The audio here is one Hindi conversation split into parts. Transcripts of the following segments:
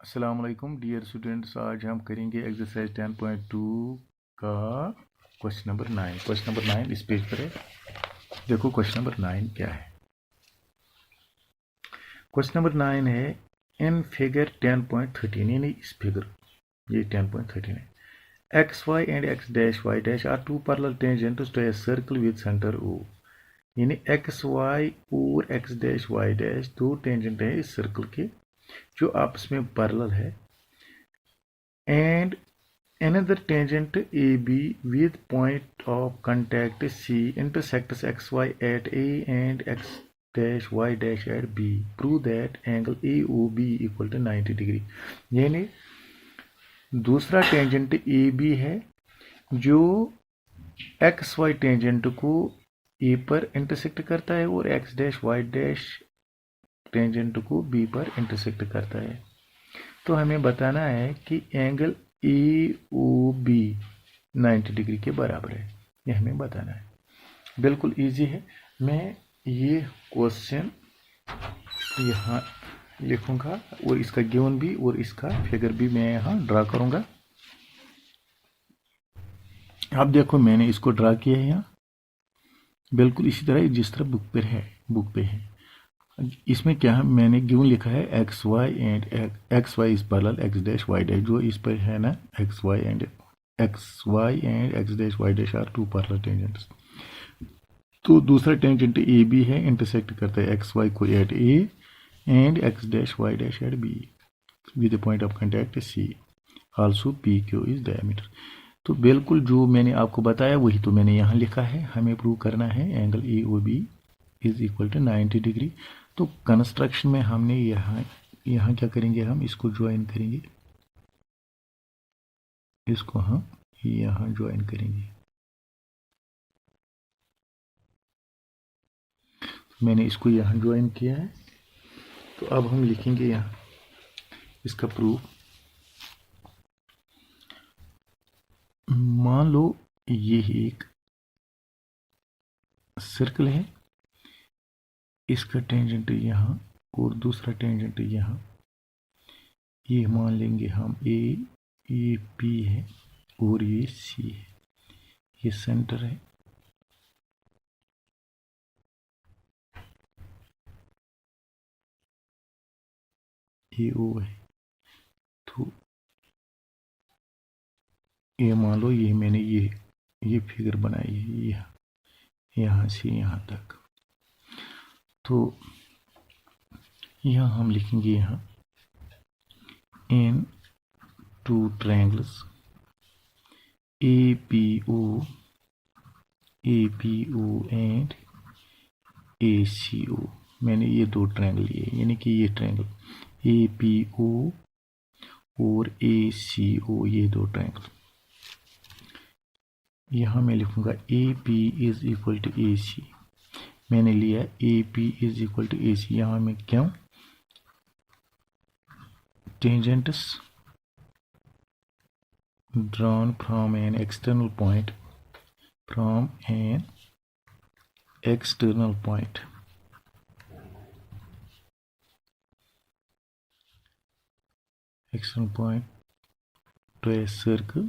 अस्सलाम वालेकुम डियर स्टूडेंट्स। आज हम करेंगे एक्सरसाइज 10.2 का क्वेश्चन नंबर 9। क्वेश्चन नंबर 9 इस पेज पर है। देखो क्वेश्चन नंबर 9 क्या है। क्वेश्चन नंबर 9 है इन फिगर 10.13, यानी इस फिगर ये 10.13 है। X Y and X dash Y dash are two parallel tangents to a circle with centre O. यानी एक्स वाई और एक्स डैश वाई डैश दो टेंजेंट है इस सर्कल के जो आपस में पैरेलल है। And another tangent AB with point of contact C intersects XY at A and X dash Y dash at B. Prove that angle AOB equal to 90 degree. यानी दूसरा टेंजेंट AB है जो XY टेंजेंट को A पर इंटरसेक्ट करता है और X dash Y dash tangent को B पर इंटरसेक्ट करता है। तो हमें बताना है कि एंगल AOB 90 डिग्री के बराबर है, ये हमें बताना है। बिल्कुल इजी है। मैं ये क्वेश्चन यहाँ लिखूंगा और इसका गिवन भी और इसका फिगर भी मैं यहाँ ड्रा करूंगा। आप देखो मैंने इसको ड्रा किया है यहाँ, बिल्कुल इसी तरह जिस तरह बुक पे है। इसमें क्या है, मैंने गिवन लिखा है X Y and X Y is parallel X dash Y dash, जो इस पर है ना X Y and X dash Y dash are two parallel tangents. तो दूसरा टेंजेंट ए बी है, इंटरसेक्ट करता है एक्स वाई को at A and X dash Y dash at B with the point of contact C. Also P Q is diameter. तो बिल्कुल जो मैंने आपको बताया वही तो मैंने यहाँ लिखा है। हमें प्रूव करना है angle A O B is equal to 90 degree. तो कंस्ट्रक्शन में हमने यहाँ क्या करेंगे, हम इसको ज्वाइन करेंगे, इसको हम यहाँ ज्वाइन करेंगे। मैंने इसको यहाँ ज्वाइन किया है। तो अब हम लिखेंगे यहाँ इसका प्रूफ। मान लो ये एक सर्कल है, इसका टेंजेंट यहाँ और दूसरा टेंजेंट यहाँ, ये मान लेंगे हम ये P है और ये C है, ये सेंटर है, ये O है। तो ये मान लो ये मैंने ये फिगर बनाई है, ये यहाँ से यहाँ तक। तो यहाँ हम लिखेंगे यहाँ in two triangles APO and ACO। मैंने ये दो ट्रायंगल लिए, यानी कि ये ट्रायंगल APO और ACO, ये दो ट्रायंगल। यहाँ मैं लिखूंगा AP is equal to AC। मैंने लिया AP is equal to AC। यहाँ में क्यों, tangents drawn from an external point to a circle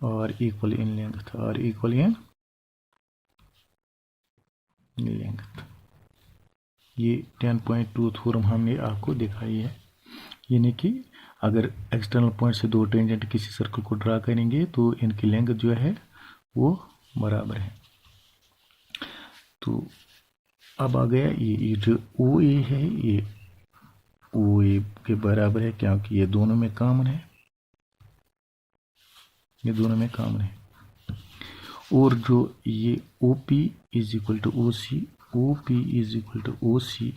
are equal in length, ये 10.2 थ्योरम हमने आपको दिखाई है। यानी कि अगर एक्सटर्नल पॉइंट से दो टेंजेंट किसी सर्कल को ड्रा करेंगे तो इनकी लेंथ जो है वो बराबर है। तो अब आ गया ये जो ओ ए है, ये ओ ए के बराबर है क्योंकि ये दोनों में कॉमन है, ये दोनों में कॉमन है। और जो ये O P is equal to O C, O P is equal to O C,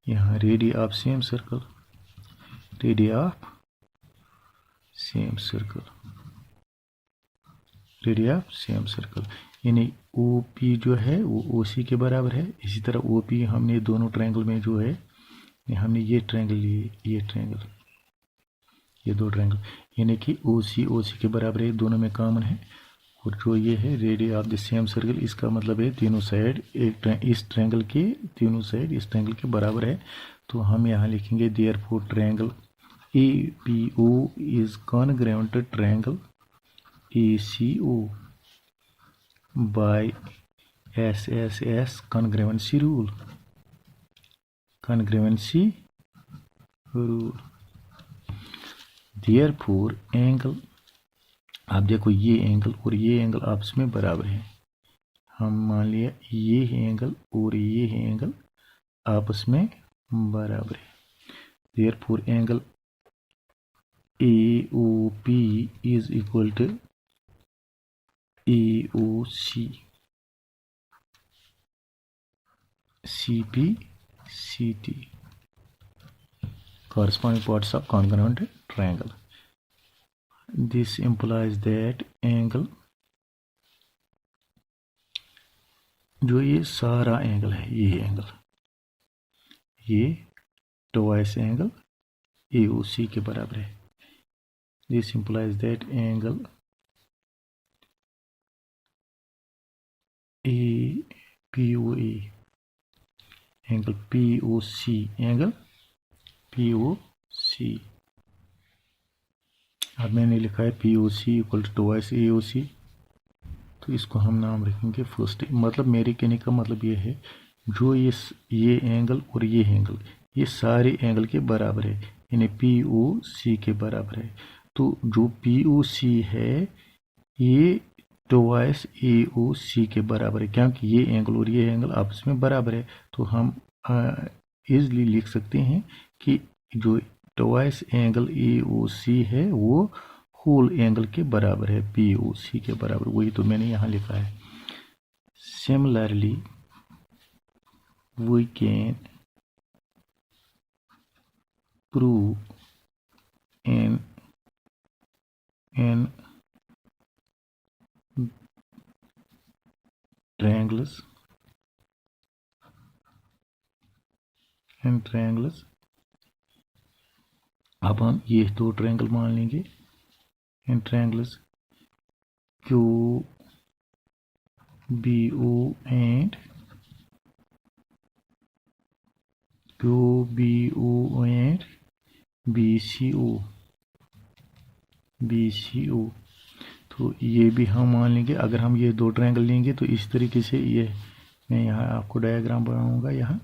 यहाँ रेडियस ऑफ सेम सर्कल, यानी ओ पी जो है वो ओ सी के बराबर है। इसी तरह ओ पी हमने दोनों ट्रायंगल में जो है, हमने ये ट्रायंगल लिए, ये ट्रायंगल, ये दो ट्रायंगल, यानी कि ओ सी के बराबर है, दोनों में कॉमन है। और जो ये है radius of the same circle, इसका मतलब है तीनों साइड इस ट्रायंगल के तीनों साइड इस ट्रायंगल के बराबर है। तो हम यहाँ लिखेंगे therefore triangle APO is congruent to triangle ACO by SSS congruency rule. Therefore angle, आप देखो ये एंगल और ये एंगल आपस में बराबर है। हम मान लिया ये एंगल और ये एंगल आपस में बराबर है। Therefore angle AOP is equal to AOC CP CT, corresponding parts of congruent triangle. This implies that angle, जो ये सारा एंगल है, ये एंगल, ये ट्वाइस एंगल AOC के बराबर है। This implies that angle APOA, angle POC, अब मैंने लिखा है POC equal to twice AOC, तो इसको हम नाम रखेंगे फर्स्ट। मतलब मेरे कहने का मतलब ये है, जो ये एंगल और ये एंगल, ये सारे एंगल के बराबर है, यानी POC के बराबर है। तो जो POC है ये ट्वाइस AOC के बराबर है, क्योंकि ये एंगल और ये एंगल आपस में बराबर है। तो हम इजली लिख सकते हैं कि जो ट्वाइस एंगल AOC है वो होल एंगल के बराबर है, POC के बराबर। वही तो मैंने यहाँ लिखा है। Similarly we can prove in triangles अब हम ये दो ट्रायंगल मान लेंगे। इन ट्रायंगल्स QBO and BCO, तो ये भी हम मान लेंगे। अगर हम ये दो ट्रायंगल लेंगे तो इस तरीके से, ये मैं यहाँ आपको डायग्राम बनाऊंगा। यहाँ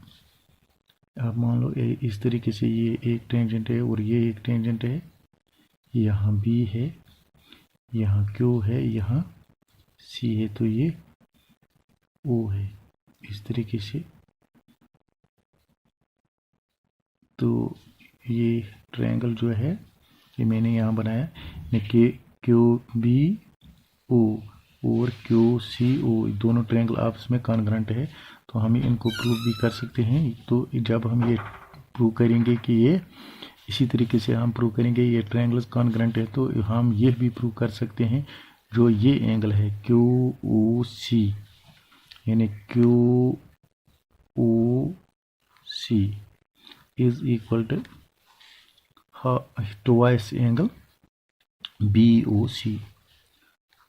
आप मान लो इस तरीके से ये एक टेंजेंट है और ये एक टेंजेंट है, यहाँ B है, यहाँ Q है, यहाँ C है, तो ये O है, इस तरीके से। तो ये ट्रायंगल जो है ये मैंने यहाँ बनाया, QBO और QCO दोनों ट्रायंगल आपस में कॉन्ग्रुएंट है, तो हम इनको प्रूव भी कर सकते हैं। तो जब हम ये प्रूव करेंगे कि ये इसी तरीके से हम प्रूव करेंगे ये ट्रायंगल्स कॉन्ग्रुएंट है, तो हम ये भी प्रूव कर सकते हैं जो ये एंगल है QOC, यानी QOC is equal to twice angle BOC,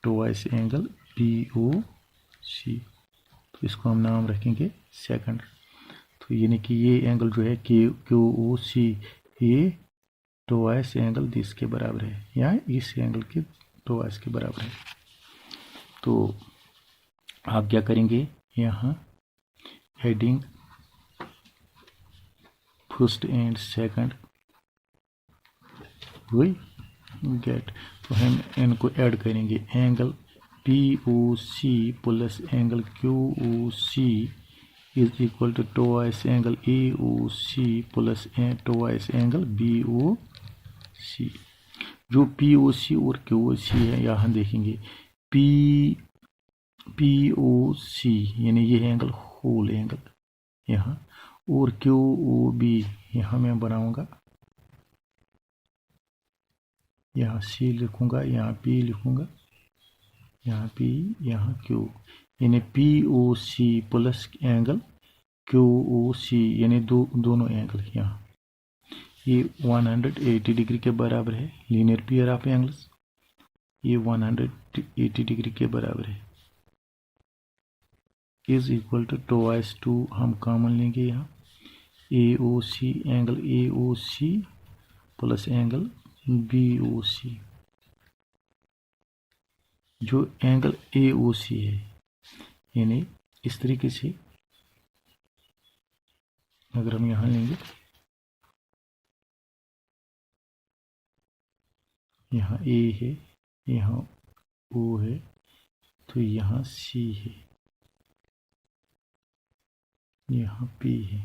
twice angle BOC। तो इसको हम नाम रखेंगे सेकंड। तो यानी कि ये एंगल जो है QOC ये ट्वाइस एंगल दिस के बराबर है, या इस एंगल के ट्वाइस के बराबर है। तो आप क्या करेंगे, यहाँ हेडिंग फर्स्ट एंड सेकंड वही गेट, तो हम इनको ऐड करेंगे। Angle POC plus angle QOC is equal to twice angle AOC plus twice angle BOC। जो POC और QOC है यहाँ देखेंगे, POC यानी ये एंगल होल एंगल यहाँ, और QOB यहाँ मैं बनाऊंगा, यहाँ C लिखूंगा, यहाँ P लिखूंगा, यहाँ P, यहाँ Q, यानी POC प्लस एंगल QOC यानी दोनों एंगल यहाँ ये 180 डिग्री के बराबर है। लीनियर पेयर ऑफ एंगल्स ये 180 डिग्री के बराबर है। इज इक्वल टू ट्वाइस 2 हम कॉमन लेंगे यहाँ, AOC angle AOC plus angle BOC। जो एंगल AOC है यानी इस तरीके से अगर हम यहाँ लेंगे, यहाँ A है, यहाँ O है, तो यहाँ C है, यहाँ P है,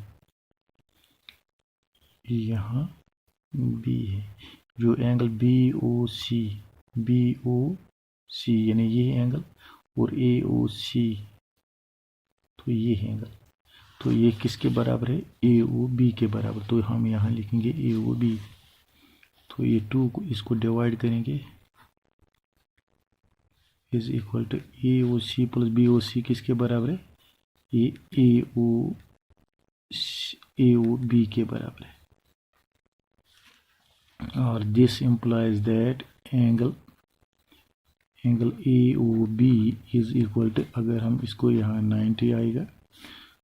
यहाँ B है। जो एंगल BOC यानी ये एंगल और AOC, तो ये एंगल, तो ये किसके बराबर है? AOB के बराबर। तो हम यहाँ लिखेंगे AOB। तो ये 2 को इसको डिवाइड करेंगे, is equal to AOC plus BOC किसके बराबर है? ये AOB के बराबर है। और this implies that angle AOB is equal to, अगर हम इसको यहाँ 90 आएगा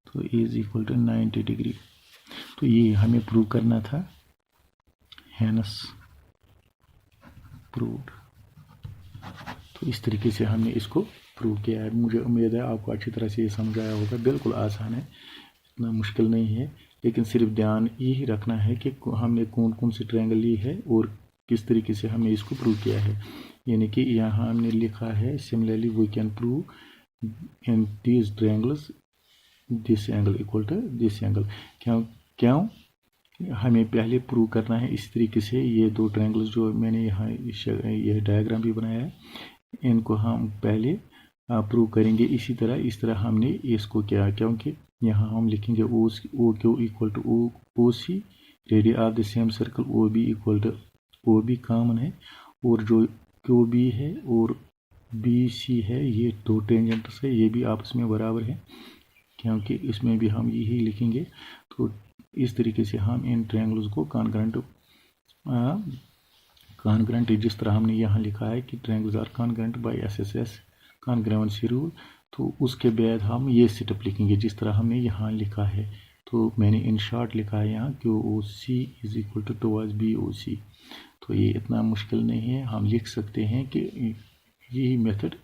तो इज इक्वल टू 90 डिग्री। तो ये हमें प्रूव करना था, हैंस प्रूव्ड। तो इस तरीके से हमने इसको प्रूव किया है। मुझे उम्मीद है आपको अच्छी तरह से ये समझ आया होगा। बिल्कुल आसान है, इतना मुश्किल नहीं है, लेकिन सिर्फ ध्यान यही रखना है कि हमने कौन कौन सी ट्रायंगल ली है और किस तरीके से हमने इसको प्रूव किया है। यानी कि यहाँ हमने लिखा है similarly we can prove in these triangles this angle equal to this angle. क्यों हमें पहले प्रूव करना है इस तरीके से। ये दो ट्रायंगल्स जो मैंने यहाँ यह डायग्राम भी बनाया है, इनको हम पहले प्रूव करेंगे इसी तरह। इस तरह हमने इसको किया, क्योंकि यहाँ हम लिखेंगे O Q equal to O C, radius of the same circle O B equal to O B common है, और जो क्यू बी है और बी सी है ये दो टेंजेंट्स है, ये भी आपस में बराबर है, क्योंकि इसमें भी हम यही लिखेंगे। तो इस तरीके से हम इन ट्रायंगल्स को कॉन्ग्रुएंट जिस तरह हमने यहाँ लिखा है कि triangles are congruent by SSS congruency rule, तो उसके बाद हम ये स्टेप लिखेंगे जिस तरह हमने यहाँ लिखा है। तो मैंने इन शॉर्ट लिखा है यहाँ QOC is equal to towards BOC। तो ये इतना मुश्किल नहीं है, हम लिख सकते हैं कि यही मेथड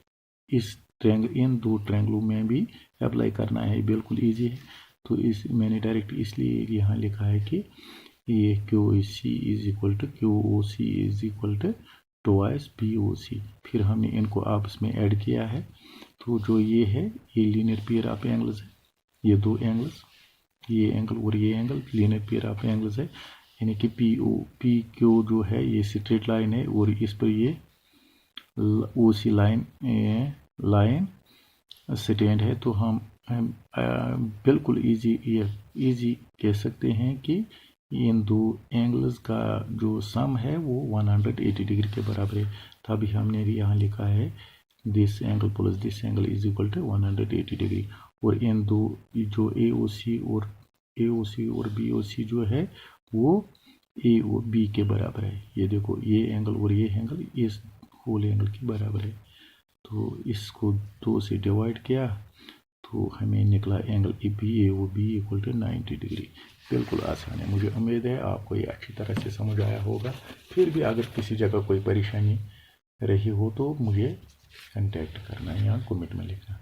इस ट्रायंगल इन दो ट्रायंगलों में भी अप्लाई करना है, बिल्कुल ईजी है। तो इस मैंने डायरेक्ट इसलिए यहाँ लिखा है कि ये QOC is equal to QOC is equal to towards BOC। फिर हमने इनको आपस में ऐड किया है, तो जो ये है ये लीनियर पेयर ऑफ एंगल्स है, ये दो एंगल्स, ये एंगल और ये angle linear pair of angles है। यानी कि PQ जो है ये स्ट्रेट लाइन है और इस पर ये OC लाइन स्टैंड है। तो हम बिल्कुल इजी कह सकते हैं कि इन दो एंगल्स का जो सम है वो 180 डिग्री के बराबर है। तभी हमने यहाँ लिखा है this angle plus this angle is equal to 180 degree. और इन दो जो AOC और BOC जो है वो AOB के बराबर है। ये देखो ये एंगल और ये एंगल इस होल एंगल के बराबर है। तो इसको 2 से डिवाइड किया तो हमें निकला angle AOB equal to 90 degree. बिल्कुल आसान है, मुझे उम्मीद है आपको ये अच्छी तरह से समझ आया होगा। फिर भी अगर किसी जगह कोई परेशानी रही हो तो मुझे कांटेक्ट करना है, यहाँ कमेंट में लिखना।